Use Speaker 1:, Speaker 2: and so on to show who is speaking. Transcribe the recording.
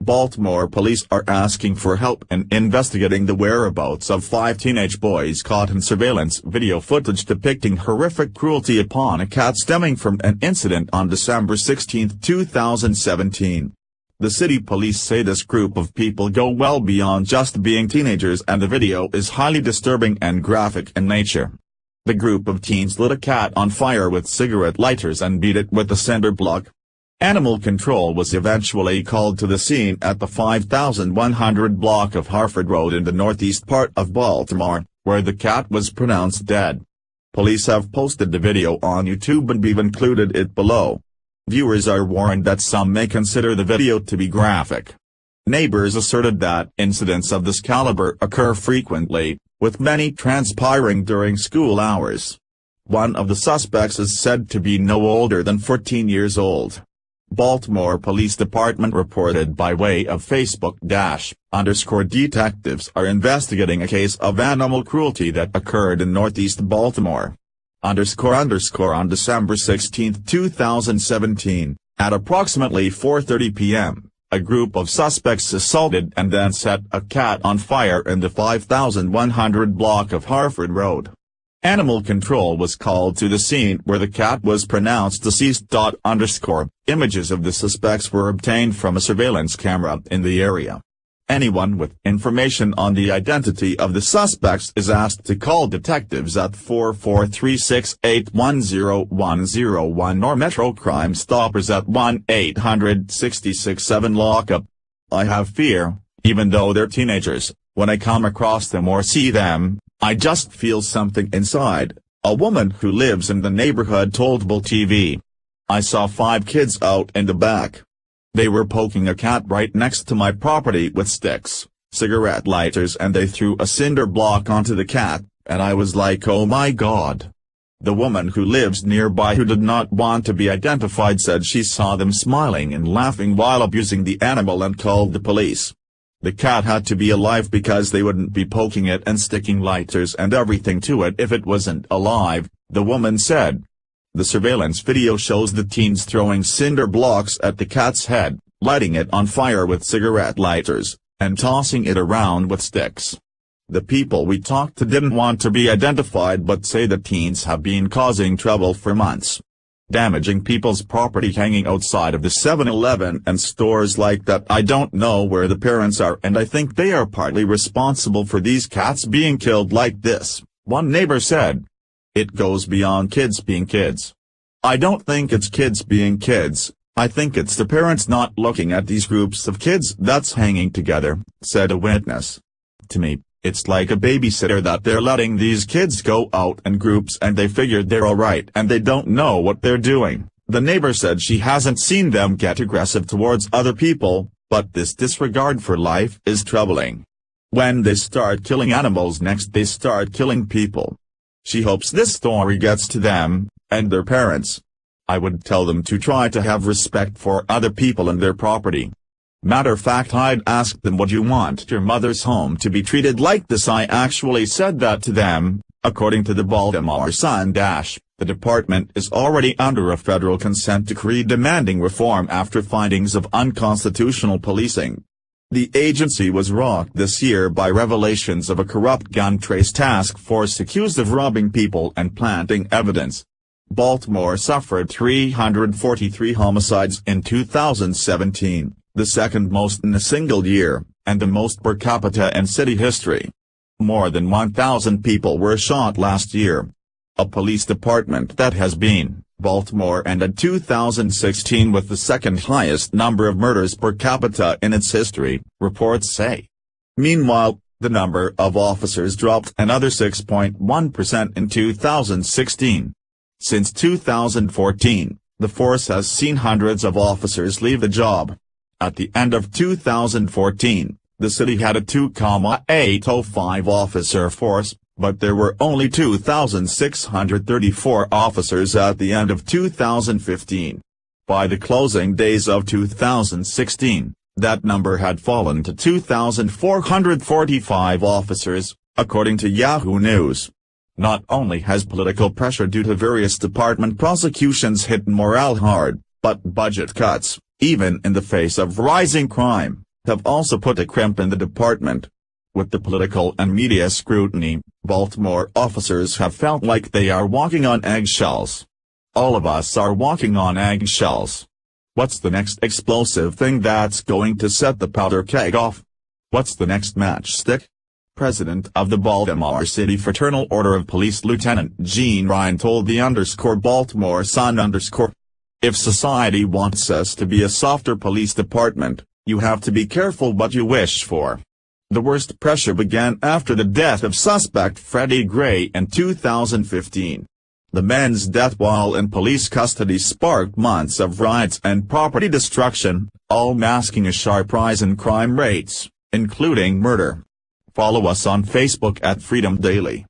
Speaker 1: Baltimore police are asking for help in investigating the whereabouts of 5 teenage boys caught in surveillance video footage depicting horrific cruelty upon a cat stemming from an incident on December 16, 2017. The city police say this group of people go well beyond just being teenagers, and the video is highly disturbing and graphic in nature. The group of teens lit a cat on fire with cigarette lighters and beat it with a cinder block. Animal control was eventually called to the scene at the 5100 block of Harford Road in the northeast part of Baltimore, where the cat was pronounced dead. Police have posted the video on YouTube and we've included it below. Viewers are warned that some may consider the video to be graphic. Neighbors asserted that incidents of this caliber occur frequently, with many transpiring during school hours. One of the suspects is said to be no older than 14 years old. Baltimore Police Department reported by way of Facebook _ detectives are investigating a case of animal cruelty that occurred in northeast Baltimore _ on December 16, 2017, at approximately 4:30 p.m., a group of suspects assaulted and then set a cat on fire in the 5100 block of Harford Road. Animal control was called to the scene, where the cat was pronounced deceased. Images of the suspects were obtained from a surveillance camera in the area. Anyone with information on the identity of the suspects is asked to call detectives at 4436810101 or Metro Crime Stoppers at 1-800-66-7-LOCKUP. I have fear, even though they're teenagers. When I come across them or see them, I just feel something inside, a woman who lives in the neighborhood told Bull TV. I saw 5 kids out in the back. They were poking a cat right next to my property with sticks, cigarette lighters, and they threw a cinder block onto the cat, and I was like, oh my God. The woman who lives nearby, who did not want to be identified, said she saw them smiling and laughing while abusing the animal and called the police. The cat had to be alive because they wouldn't be poking it and sticking lighters and everything to it if it wasn't alive, the woman said. The surveillance video shows the teens throwing cinder blocks at the cat's head, lighting it on fire with cigarette lighters, and tossing it around with sticks. The people we talked to didn't want to be identified but say the teens have been causing trouble for months, damaging people's property, hanging outside of the 7-Eleven and stores like that. I don't know where the parents are, and I think they are partly responsible for these cats being killed like this, one neighbor said. It goes beyond kids being kids. I don't think it's kids being kids, I think it's the parents not looking at these groups of kids that's hanging together, said a witness. To me, it's like a babysitter that they're letting these kids go out in groups and they figured they're alright and they don't know what they're doing. The neighbor said she hasn't seen them get aggressive towards other people, but this disregard for life is troubling. When they start killing animals next, they start killing people. She hopes this story gets to them, and their parents. I would tell them to try to have respect for other people and their property. Matter of fact, I'd ask them, would you want your mother's home to be treated like this? I actually said that to them, according to the Baltimore Sun. The department is already under a federal consent decree demanding reform after findings of unconstitutional policing. The agency was rocked this year by revelations of a corrupt gun trace task force accused of robbing people and planting evidence. Baltimore suffered 343 homicides in 2017, the second most in a single year, and the most per capita in city history. More than 1,000 people were shot last year. A police department that has been, Baltimore ended 2016 with the second highest number of murders per capita in its history, reports say. Meanwhile, the number of officers dropped another 6.1% in 2016. Since 2014, the force has seen hundreds of officers leave the job. At the end of 2014, the city had a 2,805 officer force, but there were only 2,634 officers at the end of 2015. By the closing days of 2016, that number had fallen to 2,445 officers, according to Yahoo News. Not only has political pressure due to various department prosecutions hit morale hard, but budget cuts, even in the face of rising crime, have also put a crimp in the department. With the political and media scrutiny, Baltimore officers have felt like they are walking on eggshells. All of us are walking on eggshells. What's the next explosive thing that's going to set the powder keg off? What's the next matchstick? President of the Baltimore City Fraternal Order of Police Lieutenant Gene Ryan told the Baltimore Sun _ "If society wants us to be a softer police department, you have to be careful what you wish for." The worst pressure began after the death of suspect Freddie Gray in 2015. The man's death while in police custody sparked months of riots and property destruction, all masking a sharp rise in crime rates, including murder. Follow us on Facebook at Freedom Daily.